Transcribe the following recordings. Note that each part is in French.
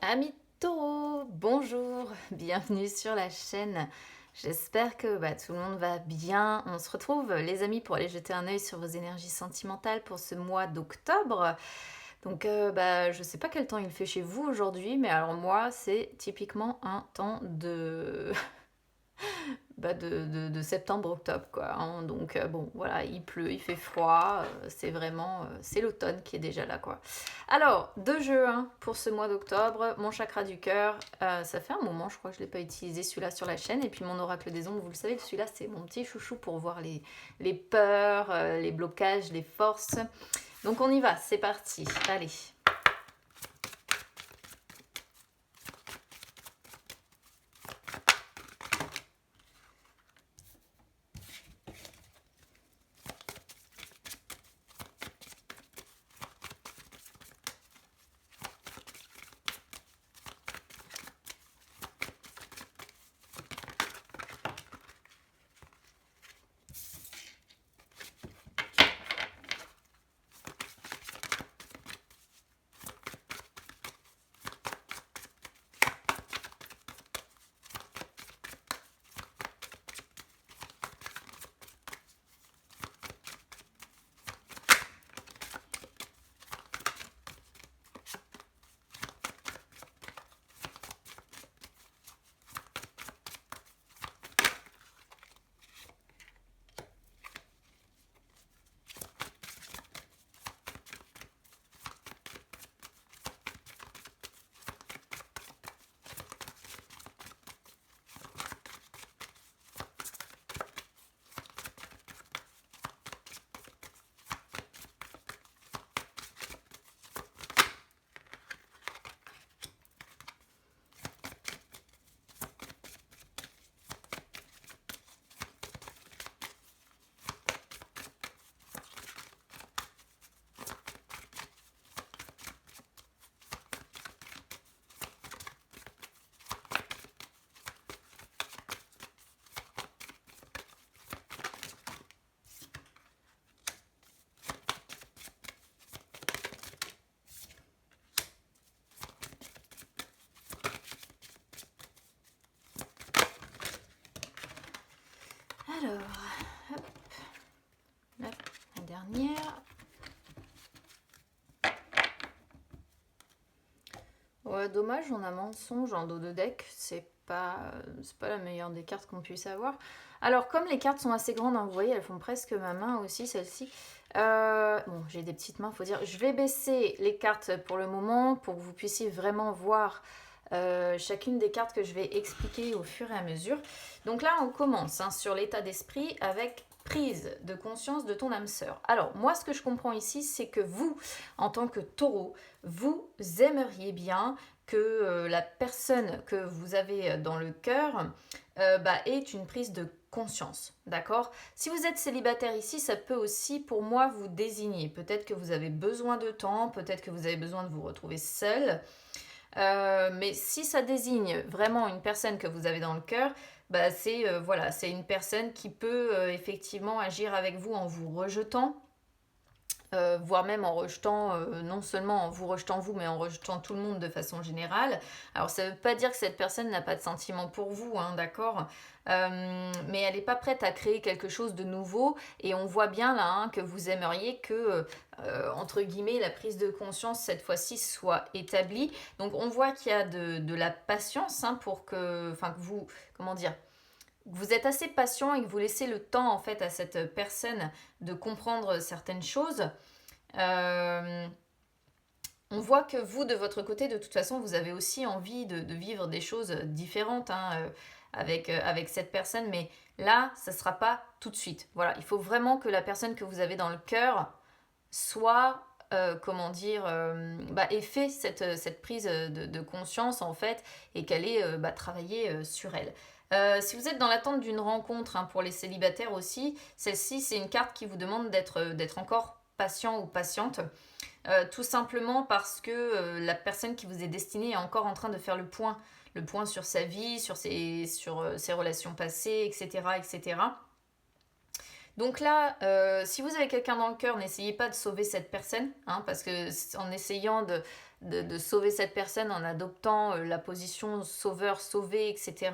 Amis taureaux, bonjour, bienvenue sur la chaîne. J'espère que tout le monde va bien. On se retrouve les amis pour aller jeter un œil sur vos énergies sentimentales pour ce mois d'octobre. Donc je sais pas quel temps il fait chez vous aujourd'hui, mais alors moi c'est typiquement un temps de de septembre-octobre quoi, hein. Donc bon voilà, il pleut, il fait froid, c'est vraiment c'est l'automne qui est déjà là quoi. Alors deux jeux hein, pour ce mois d'octobre, mon chakra du cœur, ça fait un moment je crois que je ne l'ai pas utilisé celui-là sur la chaîne, et puis mon oracle des ombres, vous le savez, celui-là c'est mon petit chouchou pour voir les peurs, les blocages, les forces. Donc on y va, c'est parti, allez. Alors, hop, la dernière. Ouais, dommage, on a mensonge en dos de deck, c'est pas la meilleure des cartes qu'on puisse avoir. Alors, comme les cartes sont assez grandes, hein, vous voyez, elles font presque ma main aussi, celle-ci. Bon, j'ai des petites mains, faut dire. Je vais baisser les cartes pour le moment pour que vous puissiez vraiment voir chacune des cartes que je vais expliquer au fur et à mesure. Donc là, on commence hein, sur l'état d'esprit avec prise de conscience de ton âme sœur. Alors, moi, ce que je comprends ici, c'est que vous, en tant que taureau, vous aimeriez bien que la personne que vous avez dans le cœur ait une prise de conscience, d'accord? Si vous êtes célibataire ici, ça peut aussi pour moi vous désigner. Peut-être que vous avez besoin de temps, peut-être que vous avez besoin de vous retrouver seul. Mais si ça désigne vraiment une personne que vous avez dans le cœur, c'est une personne qui peut effectivement agir avec vous en vous rejetant, voire même en rejetant, non seulement en vous rejetant vous, mais en rejetant tout le monde de façon générale. Alors ça ne veut pas dire que cette personne n'a pas de sentiment pour vous, hein, d'accord, mais elle n'est pas prête à créer quelque chose de nouveau, et on voit bien là hein, que vous aimeriez que, entre guillemets, la prise de conscience cette fois-ci soit établie. Donc on voit qu'il y a de la patience hein, pour que vous, comment dire, vous êtes assez patient et que vous laissez le temps en fait à cette personne de comprendre certaines choses. Euh, on voit que vous, de votre côté, de toute façon, vous avez aussi envie de vivre des choses différentes hein, avec cette personne, mais là, ça ne sera pas tout de suite. Voilà, il faut vraiment que la personne que vous avez dans le cœur soit, ait fait cette prise de conscience, en fait, et qu'elle ait travaillé sur elle. Si vous êtes dans l'attente d'une rencontre, hein, pour les célibataires aussi, celle-ci, c'est une carte qui vous demande d'être encore patient ou patiente. Tout simplement parce que la personne qui vous est destinée est encore en train de faire le point sur sa vie, sur ses relations passées, etc., etc. Donc là, si vous avez quelqu'un dans le cœur, n'essayez pas de sauver cette personne, hein, parce que en essayant de sauver cette personne en adoptant la position sauveur-sauvé, etc.,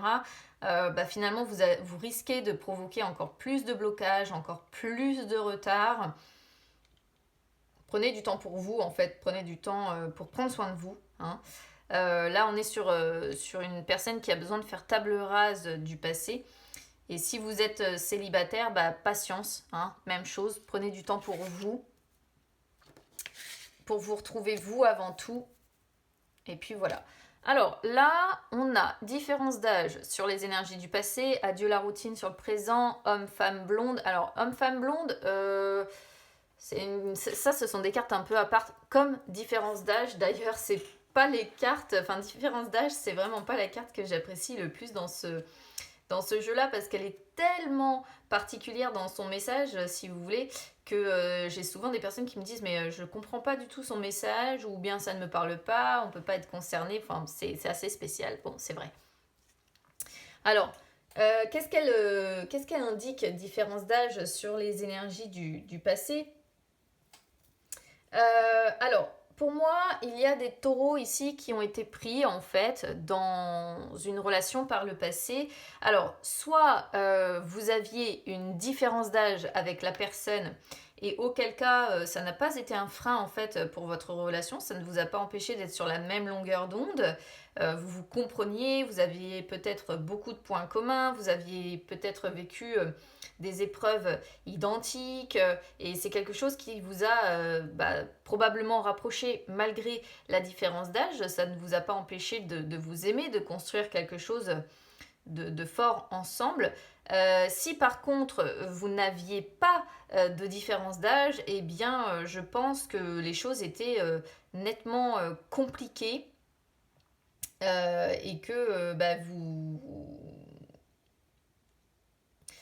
finalement, vous risquez de provoquer encore plus de blocages, encore plus de retard. Prenez du temps pour vous, en fait. Prenez du temps pour prendre soin de vous. Hein. Là, on est sur une personne qui a besoin de faire table rase du passé. Et si vous êtes célibataire, patience. Hein. Même chose, prenez du temps pour vous retrouver vous avant tout. Et puis voilà. Alors là, on a différence d'âge sur les énergies du passé, adieu la routine sur le présent, homme-femme blonde. Alors homme-femme blonde, ça ce sont des cartes un peu à part, comme différence d'âge. D'ailleurs, c'est pas les cartes, enfin différence d'âge, c'est vraiment pas la carte que j'apprécie le plus dans ce jeu-là, parce qu'elle est tellement particulière dans son message, si vous voulez, que j'ai souvent des personnes qui me disent mais je comprends pas du tout son message, ou bien ça ne me parle pas, on peut pas être concerné, enfin c'est assez spécial, bon c'est vrai. Alors, qu'est-ce qu'elle indique, différence d'âge sur les énergies du passé? Alors, pour moi, il y a des taureaux ici qui ont été pris en fait dans une relation par le passé. Alors, soit vous aviez une différence d'âge avec la personne et auquel cas ça n'a pas été un frein en fait pour votre relation, ça ne vous a pas empêché d'être sur la même longueur d'onde, vous vous compreniez, vous aviez peut-être beaucoup de points communs, vous aviez peut-être vécu des épreuves identiques, et c'est quelque chose qui vous a probablement rapproché malgré la différence d'âge. Ça ne vous a pas empêché de vous aimer, de construire quelque chose de fort ensemble. Si par contre vous n'aviez pas de différence d'âge, eh bien je pense que les choses étaient nettement compliquées, et que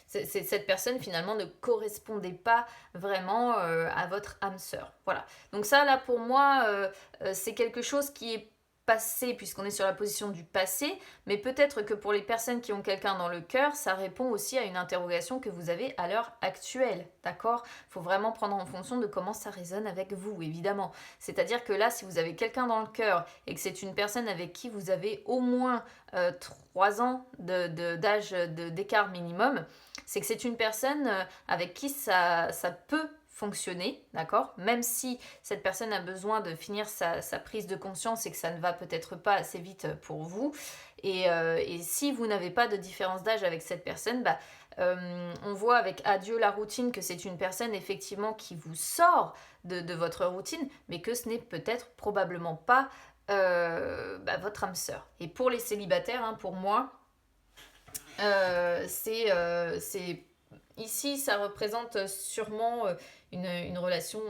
cette personne finalement ne correspondait pas vraiment à votre âme sœur. Voilà. Donc ça là pour moi c'est quelque chose qui est passé, puisqu'on est sur la position du passé, mais peut-être que pour les personnes qui ont quelqu'un dans le cœur, ça répond aussi à une interrogation que vous avez à l'heure actuelle, d'accord? Il faut vraiment prendre en fonction de comment ça résonne avec vous, évidemment. C'est-à-dire que là, si vous avez quelqu'un dans le cœur et que c'est une personne avec qui vous avez au moins 3 ans d'âge d'écart minimum, c'est que c'est une personne avec qui ça peut fonctionner, d'accord? Même si cette personne a besoin de finir sa prise de conscience et que ça ne va peut-être pas assez vite pour vous. Et si vous n'avez pas de différence d'âge avec cette personne, on voit avec adieu la routine que c'est une personne effectivement qui vous sort de votre routine, mais que ce n'est peut-être probablement pas votre âme sœur. Et pour les célibataires, hein, pour moi, c'est ici, ça représente sûrement une relation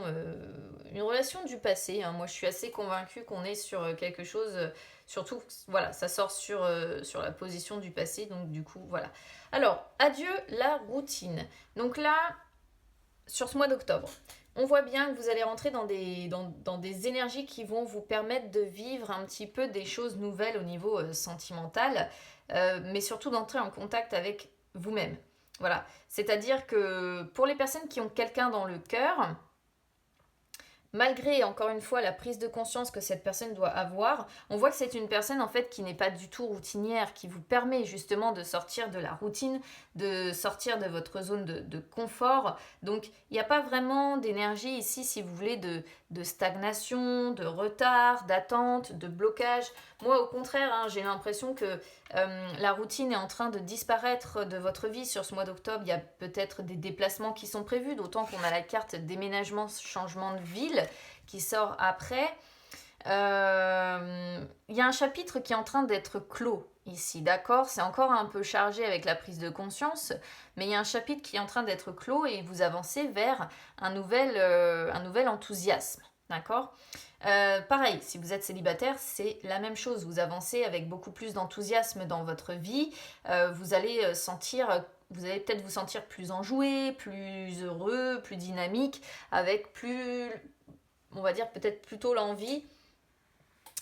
du passé. Hein. Moi, je suis assez convaincue qu'on est sur quelque chose, surtout, voilà, ça sort sur la position du passé, donc du coup, voilà. Alors, adieu la routine. Donc là, sur ce mois d'octobre, on voit bien que vous allez rentrer dans des énergies qui vont vous permettre de vivre un petit peu des choses nouvelles au niveau sentimental, mais surtout d'entrer en contact avec vous-même. Voilà, c'est-à-dire que pour les personnes qui ont quelqu'un dans le cœur, malgré encore une fois la prise de conscience que cette personne doit avoir, on voit que c'est une personne en fait qui n'est pas du tout routinière, qui vous permet justement de sortir de la routine, de sortir de votre zone de confort. Donc il n'y a pas vraiment d'énergie ici, si vous voulez, de stagnation, de retard, d'attente, de blocage. Moi au contraire, hein, j'ai l'impression que la routine est en train de disparaître de votre vie sur ce mois d'octobre. Il y a peut-être des déplacements qui sont prévus, d'autant qu'on a la carte déménagement, changement de ville qui sort après. Il y a un chapitre qui est en train d'être clos ici, d'accord? C'est encore un peu chargé avec la prise de conscience, mais il y a un chapitre qui est en train d'être clos et vous avancez vers un nouvel enthousiasme, d'accord? Pareil, si vous êtes célibataire, c'est la même chose. Vous avancez avec beaucoup plus d'enthousiasme dans votre vie. Vous allez peut-être vous sentir plus enjoué, plus heureux, plus dynamique, avec plus, on va dire peut-être plutôt l'envie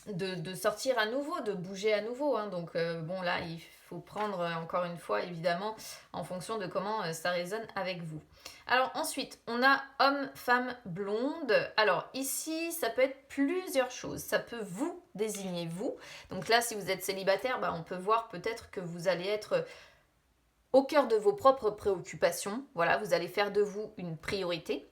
de sortir à nouveau, de bouger à nouveau, hein. Donc bon là, il faut prendre encore une fois évidemment en fonction de comment ça résonne avec vous. Alors ensuite, on a homme, femme, blonde. Alors ici, ça peut être plusieurs choses. Ça peut vous désigner vous. Donc là, si vous êtes célibataire, on peut voir peut-être que vous allez être au cœur de vos propres préoccupations. Voilà, vous allez faire de vous une priorité.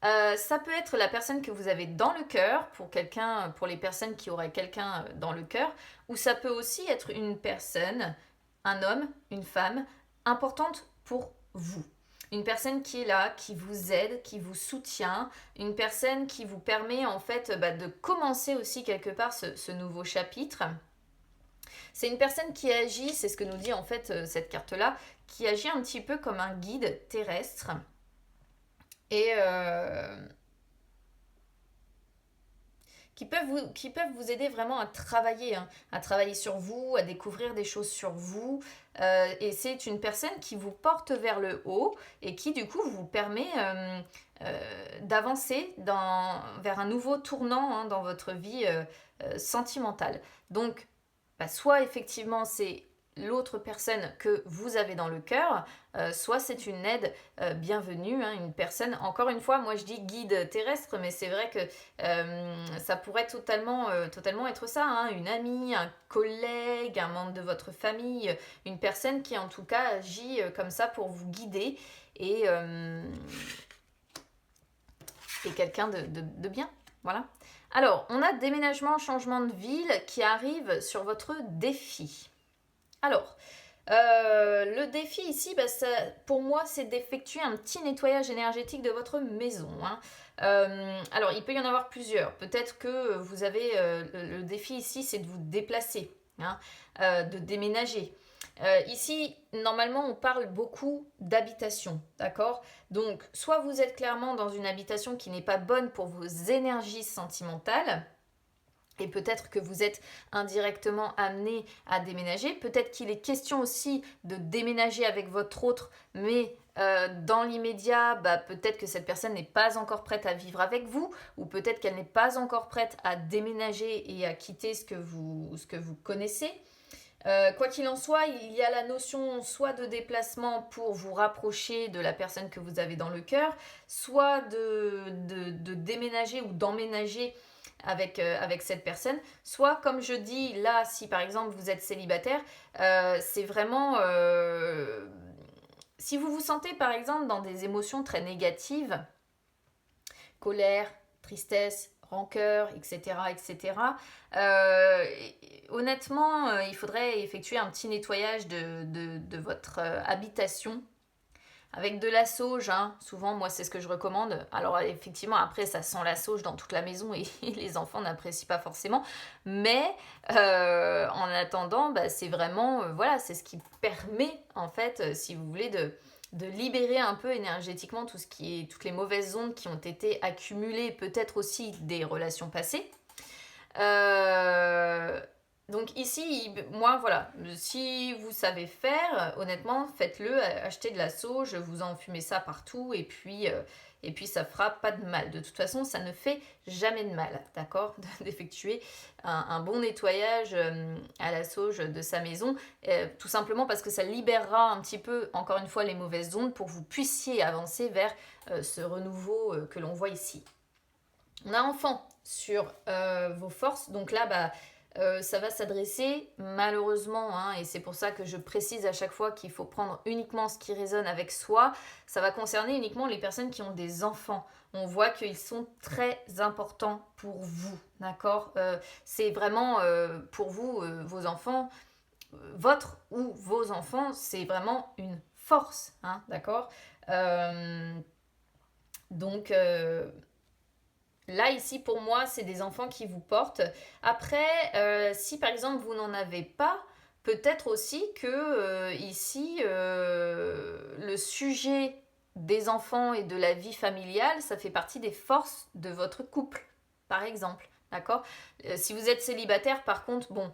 Ça peut être la personne que vous avez dans le cœur, pour les personnes qui auraient quelqu'un dans le cœur, ou ça peut aussi être une personne, un homme, une femme, importante pour vous. Une personne qui est là, qui vous aide, qui vous soutient, une personne qui vous permet en fait de commencer aussi quelque part ce nouveau chapitre. C'est une personne qui agit, c'est ce que nous dit en fait cette carte-là, qui agit un petit peu comme un guide terrestre. Et qui peuvent vous aider vraiment à travailler, hein, à travailler sur vous, à découvrir des choses sur vous. Et c'est une personne qui vous porte vers le haut et qui du coup vous permet d'avancer vers un nouveau tournant, hein, dans votre vie sentimentale. Donc, soit effectivement c'est l'autre personne que vous avez dans le cœur, soit c'est une aide bienvenue, hein, une personne, encore une fois, moi je dis guide terrestre, mais c'est vrai que ça pourrait totalement être ça, hein, une amie, un collègue, un membre de votre famille, une personne qui en tout cas agit comme ça pour vous guider et quelqu'un de bien, voilà. Alors, on a déménagement, changement de ville qui arrive sur votre défi. Alors, le défi ici, pour moi, c'est d'effectuer un petit nettoyage énergétique de votre maison, hein. Alors, il peut y en avoir plusieurs. Peut-être que vous avez le défi ici, c'est de vous déplacer, hein, de déménager. Ici, normalement, on parle beaucoup d'habitation, d'accord? Donc, soit vous êtes clairement dans une habitation qui n'est pas bonne pour vos énergies sentimentales, et peut-être que vous êtes indirectement amené à déménager. Peut-être qu'il est question aussi de déménager avec votre autre, mais dans l'immédiat, peut-être que cette personne n'est pas encore prête à vivre avec vous, ou peut-être qu'elle n'est pas encore prête à déménager et à quitter ce que vous connaissez. Quoi qu'il en soit, il y a la notion soit de déplacement pour vous rapprocher de la personne que vous avez dans le cœur, soit de déménager ou d'emménager avec cette personne, soit comme je dis là, si par exemple vous êtes célibataire, c'est vraiment si vous vous sentez par exemple dans des émotions très négatives, colère, tristesse, rancœur, etc., etc., honnêtement, il faudrait effectuer un petit nettoyage de votre habitation avec de la sauge, hein. Souvent, moi, c'est ce que je recommande. Alors, effectivement, après, ça sent la sauge dans toute la maison et les enfants n'apprécient pas forcément. Mais en attendant, c'est vraiment, voilà, c'est ce qui permet, en fait, si vous voulez, de libérer un peu énergétiquement toutes les mauvaises ondes qui ont été accumulées, peut-être aussi des relations passées. Donc ici, moi voilà, si vous savez faire, honnêtement, faites-le, achetez de la sauge, vous enfumez ça partout et puis ça fera pas de mal. De toute façon, ça ne fait jamais de mal, d'accord, d'effectuer un bon nettoyage à la sauge de sa maison, tout simplement parce que ça libérera un petit peu, encore une fois, les mauvaises ondes pour que vous puissiez avancer vers ce renouveau que l'on voit ici. On a enfant sur vos forces, donc là, ça va s'adresser malheureusement, hein, et c'est pour ça que je précise à chaque fois qu'il faut prendre uniquement ce qui résonne avec soi, ça va concerner uniquement les personnes qui ont des enfants. On voit qu'ils sont très importants pour vous, d'accord? C'est vraiment pour vous, vos enfants, votre ou vos enfants, c'est vraiment une force, hein, d'accord? Donc... Là, ici, pour moi, c'est des enfants qui vous portent. Après, si par exemple, vous n'en avez pas, peut-être aussi que ici, le sujet des enfants et de la vie familiale, ça fait partie des forces de votre couple, par exemple. D'accord? Si vous êtes célibataire, par contre, bon,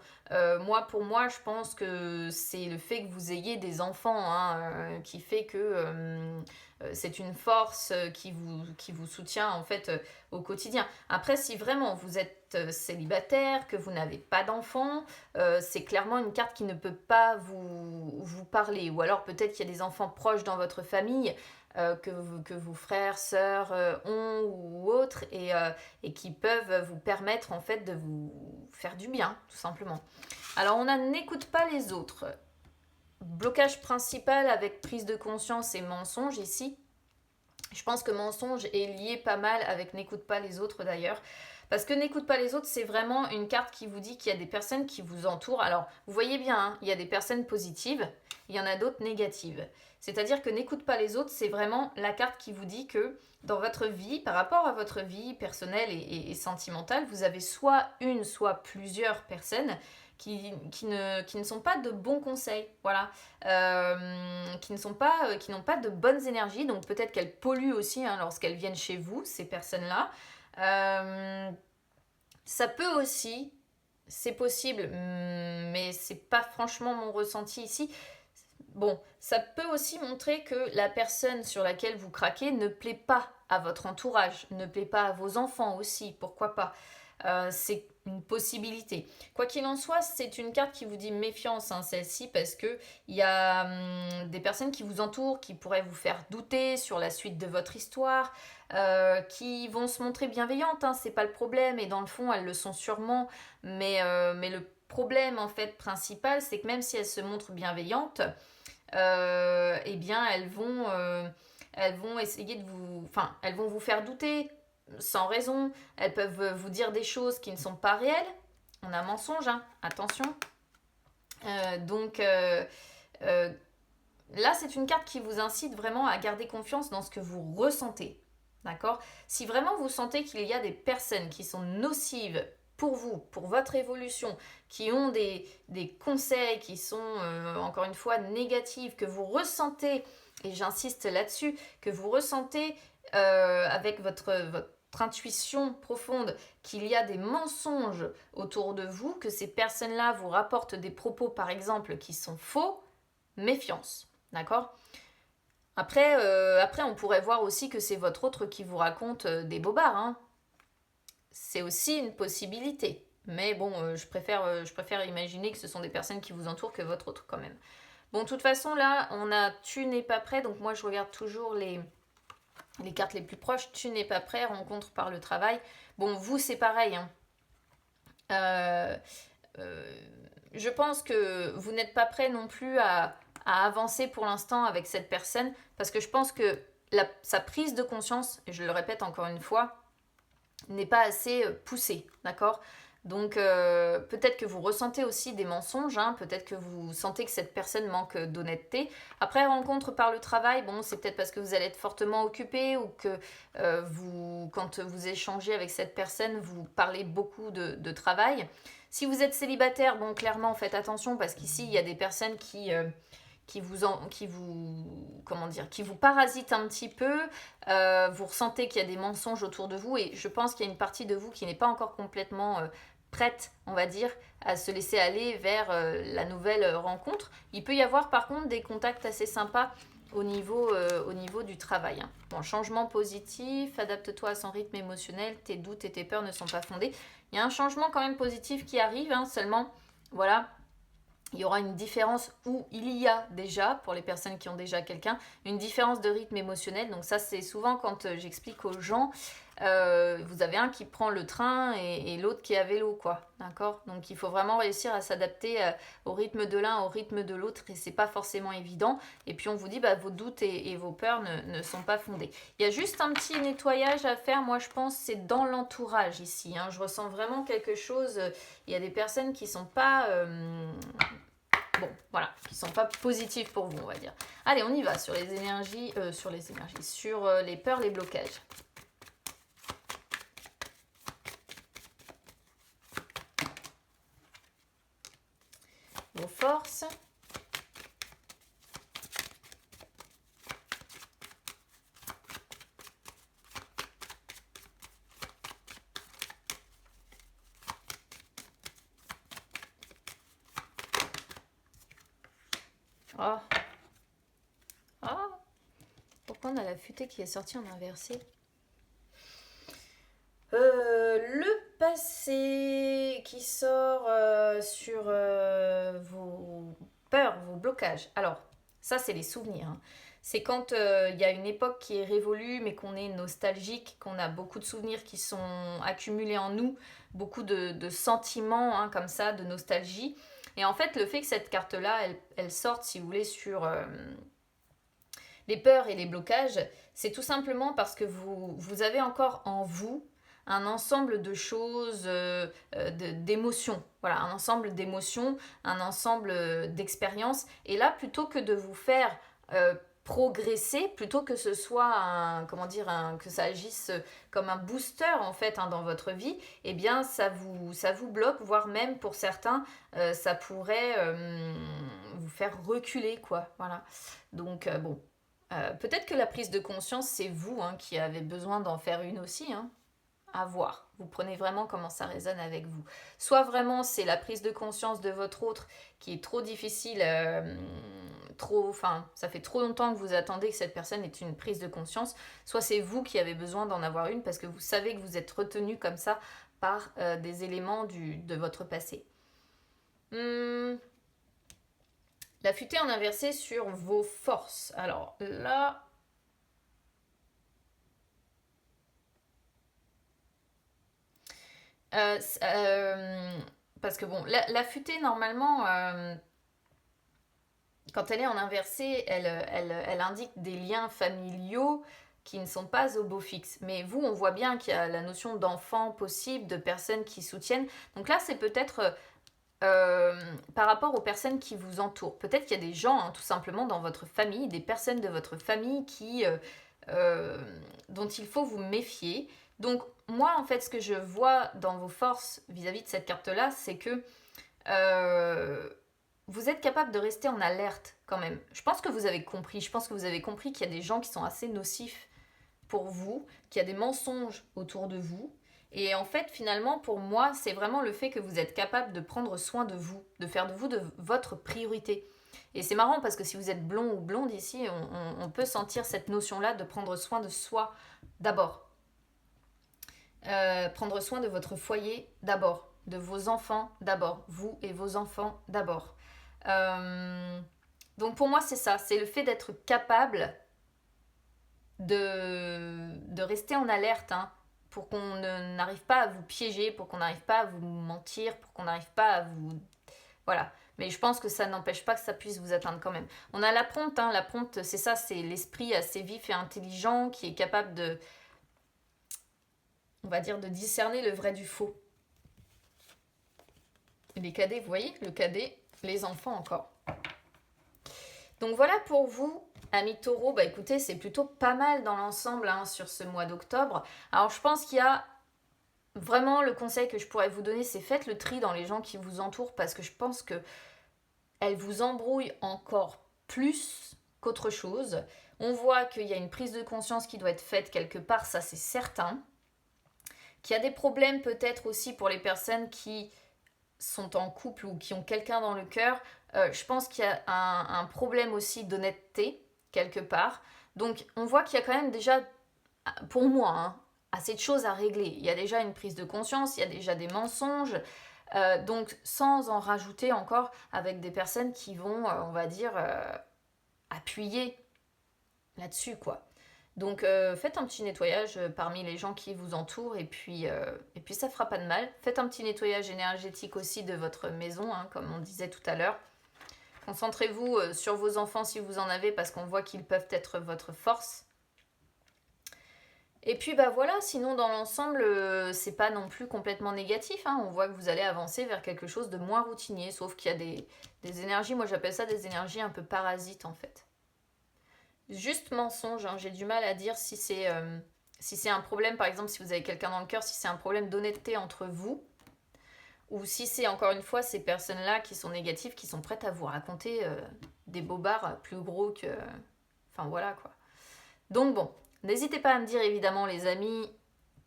pour moi, je pense que c'est le fait que vous ayez des enfants hein, qui fait que c'est une force qui vous soutient en fait au quotidien. Après, si vraiment vous êtes célibataire, que vous n'avez pas d'enfants, c'est clairement une carte qui ne peut pas vous parler. Ou alors peut-être qu'il y a des enfants proches dans votre famille que vos frères, sœurs ont ou autres et qui peuvent vous permettre en fait de vous faire du bien, tout simplement. Alors on a n'écoute pas les autres. Blocage principal avec prise de conscience et mensonge ici. Je pense que mensonge est lié pas mal avec n'écoute pas les autres d'ailleurs. Parce que n'écoute pas les autres, c'est vraiment une carte qui vous dit qu'il y a des personnes qui vous entourent. Alors, vous voyez bien, hein, il y a des personnes positives, il y en a d'autres négatives. C'est-à-dire que n'écoute pas les autres, c'est vraiment la carte qui vous dit que dans votre vie, par rapport à votre vie personnelle et sentimentale, vous avez soit une, soit plusieurs personnes qui ne sont pas de bons conseils, voilà, qui n'ont pas de bonnes énergies, donc peut-être qu'elles polluent aussi hein, lorsqu'elles viennent chez vous, ces personnes-là. Ça peut aussi, c'est possible, mais c'est pas franchement mon ressenti ici. Bon, ça peut aussi montrer que la personne sur laquelle vous craquez ne plaît pas à votre entourage, ne plaît pas à vos enfants aussi, pourquoi pas. C'est une possibilité. Quoi qu'il en soit, c'est une carte qui vous dit méfiance, hein, celle-ci, parce que il y a des personnes qui vous entourent, qui pourraient vous faire douter sur la suite de votre histoire, qui vont se montrer bienveillantes, hein, c'est pas le problème, et dans le fond, elles le sont sûrement, mais le problème en fait principal, c'est que même si elles se montrent bienveillantes, eh bien elles vont essayer de vous, enfin, elles vont vous faire douter sans raison. Elles peuvent vous dire des choses qui ne sont pas réelles. On a mensonge, hein, attention. Donc là, c'est une carte qui vous incite vraiment à garder confiance dans ce que vous ressentez. D'accord? Si vraiment vous sentez qu'il y a des personnes qui sont nocives pour vous, pour votre évolution, qui ont des conseils qui sont, encore une fois, négatifs, que vous ressentez, et j'insiste là-dessus, que vous ressentez avec votre intuition profonde qu'il y a des mensonges autour de vous, que ces personnes-là vous rapportent des propos, par exemple, qui sont faux, méfiance. D'accord? Après, on pourrait voir aussi que c'est votre autre qui vous raconte des bobards. Hein. C'est aussi une possibilité. Mais bon, je préfère imaginer que ce sont des personnes qui vous entourent que votre autre quand même. Bon, de toute façon, là, on a tu n'es pas prêt. Donc moi, je regarde toujours les cartes les plus proches. Tu n'es pas prêt, rencontre par le travail. Bon, vous, c'est pareil. Hein. Je pense que vous n'êtes pas prêt non plus à avancer pour l'instant avec cette personne parce que je pense que sa prise de conscience, et je le répète encore une fois, n'est pas assez poussée, d'accord? Donc peut-être que vous ressentez aussi des mensonges, hein, peut-être que vous sentez que cette personne manque d'honnêteté. Après, rencontre par le travail, bon, c'est peut-être parce que vous allez être fortement occupé ou que quand vous échangez avec cette personne, vous parlez beaucoup de travail. Si vous êtes célibataire, bon, clairement, faites attention parce qu'ici, il y a des personnes qui vous parasitent un petit peu, vous ressentez qu'il y a des mensonges autour de vous et je pense qu'il y a une partie de vous qui n'est pas encore complètement prête, on va dire, à se laisser aller vers la nouvelle rencontre. Il peut y avoir par contre des contacts assez sympas au niveau du travail. Hein. Bon, changement positif, adapte-toi à son rythme émotionnel, tes doutes et tes peurs ne sont pas fondés. Il y a un changement quand même positif qui arrive, hein, seulement, voilà, il y aura une différence où il y a déjà, pour les personnes qui ont déjà quelqu'un, une différence de rythme émotionnel. Donc ça, c'est souvent quand j'explique aux gens, vous avez un qui prend le train et l'autre qui est à vélo, quoi. D'accord? Donc il faut vraiment réussir à s'adapter au rythme de l'un, au rythme de l'autre, et c'est pas forcément évident. Et puis on vous dit, bah, vos doutes et vos peurs ne sont pas fondés. Il y a juste un petit nettoyage à faire, moi je pense, c'est dans l'entourage ici. Hein. Je ressens vraiment quelque chose. Il y a des personnes qui sont pas... bon, voilà, qui sont pas positives pour vous, on va dire. Allez, on y va sur les énergies, sur les peurs, les blocages. Vos forces. Ah, ah. Pourquoi on a la futée qui est sortie en inversé? Le passé qui sort sur vos peurs, vos blocages. Alors, ça, c'est les souvenirs, hein. C'est quand il y a une époque qui est révolue, mais qu'on est nostalgique, qu'on a beaucoup de souvenirs qui sont accumulés en nous, beaucoup de sentiments, hein, comme ça, de nostalgie. Et en fait, le fait que cette carte-là, elle sorte, si vous voulez, sur les peurs et les blocages, c'est tout simplement parce que vous avez encore en vous un ensemble de choses, d'émotions. Voilà, un ensemble d'émotions, un ensemble d'expériences. Et là, plutôt que de vous faire progresser, plutôt que ce soit que ça agisse comme un booster en fait, hein, dans votre vie, eh bien ça vous bloque, voire même pour certains, ça pourrait vous faire reculer, quoi. Voilà. Donc bon, peut-être que la prise de conscience, c'est vous, hein, qui avez besoin d'en faire une aussi, hein. À voir. Vous prenez vraiment comment ça résonne avec vous. Soit vraiment c'est la prise de conscience de votre autre qui est trop difficile, ça fait trop longtemps que vous attendez que cette personne ait une prise de conscience, soit c'est vous qui avez besoin d'en avoir une parce que vous savez que vous êtes retenu comme ça par des éléments de votre passé. La futée en inversé sur vos forces. Alors là, parce que bon, la futée, normalement, quand elle est en inversé, elle indique des liens familiaux qui ne sont pas au beau fixe. Mais vous, on voit bien qu'il y a la notion d'enfant possible, de personnes qui soutiennent. Donc là, c'est peut-être par rapport aux personnes qui vous entourent. Peut-être qu'il y a des gens, hein, tout simplement, dans votre famille, des personnes de votre famille dont il faut vous méfier. Donc moi, en fait, ce que je vois dans vos forces vis-à-vis de cette carte-là, c'est que vous êtes capable de rester en alerte quand même. Je pense que vous avez compris. Je pense que vous avez compris qu'il y a des gens qui sont assez nocifs pour vous, qu'il y a des mensonges autour de vous. Et en fait, finalement, pour moi, c'est vraiment le fait que vous êtes capable de prendre soin de vous, de faire de vous de votre priorité. Et c'est marrant parce que si vous êtes blond ou blonde ici, on peut sentir cette notion-là de prendre soin de soi d'abord. Prendre soin de votre foyer d'abord, de vos enfants d'abord, vous et vos enfants d'abord. Donc pour moi, c'est ça, c'est le fait d'être capable de rester en alerte, hein, pour qu'on n'arrive pas à vous piéger, pour qu'on n'arrive pas à vous mentir, pour qu'on n'arrive pas à vous... Voilà. Mais je pense que ça n'empêche pas que ça puisse vous atteindre quand même. On a la prompte, hein. La prompte, c'est ça, c'est l'esprit assez vif et intelligent qui est capable de, on va dire, de discerner le vrai du faux. Les cadets, vous voyez, le cadet, les enfants encore. Donc voilà pour vous, amis taureaux. Bah écoutez, c'est plutôt pas mal dans l'ensemble, hein, sur ce mois d'octobre. Alors je pense qu'il y a vraiment le conseil que je pourrais vous donner, c'est faites le tri dans les gens qui vous entourent parce que je pense que elles vous embrouillent encore plus qu'autre chose. On voit qu'il y a une prise de conscience qui doit être faite quelque part, ça c'est certain. Qu'il y a des problèmes peut-être aussi pour les personnes qui sont en couple ou qui ont quelqu'un dans le cœur. Je pense qu'il y a un problème aussi d'honnêteté quelque part. Donc on voit qu'il y a quand même déjà, pour moi, hein, assez de choses à régler. Il y a déjà une prise de conscience, il y a déjà des mensonges. Donc sans en rajouter encore avec des personnes qui vont, on va dire, appuyer là-dessus, quoi. Donc faites un petit nettoyage parmi les gens qui vous entourent et puis ça fera pas de mal. Faites un petit nettoyage énergétique aussi de votre maison, hein, comme on disait tout à l'heure. Concentrez-vous sur vos enfants si vous en avez parce qu'on voit qu'ils peuvent être votre force. Et puis bah voilà, sinon dans l'ensemble, c'est pas non plus complètement négatif, hein. On voit que vous allez avancer vers quelque chose de moins routinier, sauf qu'il y a des énergies, moi j'appelle ça des énergies un peu parasites en fait. Juste mensonge, hein, j'ai du mal à dire si c'est un problème, par exemple si vous avez quelqu'un dans le cœur, si c'est un problème d'honnêteté entre vous, ou si c'est encore une fois ces personnes-là qui sont négatives, qui sont prêtes à vous raconter des bobards plus gros que... Enfin voilà quoi. Donc bon, n'hésitez pas à me dire évidemment les amis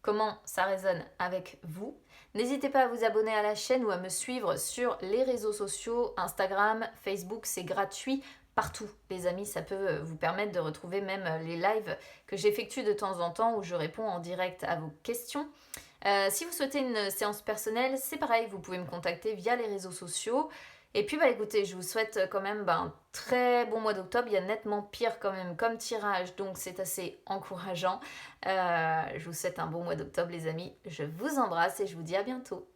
comment ça résonne avec vous. N'hésitez pas à vous abonner à la chaîne ou à me suivre sur les réseaux sociaux, Instagram, Facebook, c'est gratuit. partout, les amis. Ça peut vous permettre de retrouver même les lives que j'effectue de temps en temps où je réponds en direct à vos questions. Si vous souhaitez une séance personnelle, c'est pareil, vous pouvez me contacter via les réseaux sociaux. Et puis écoutez, je vous souhaite quand même un très bon mois d'octobre. Il y a nettement pire quand même comme tirage, donc c'est assez encourageant. Je vous souhaite un bon mois d'octobre les amis. Je vous embrasse et je vous dis à bientôt.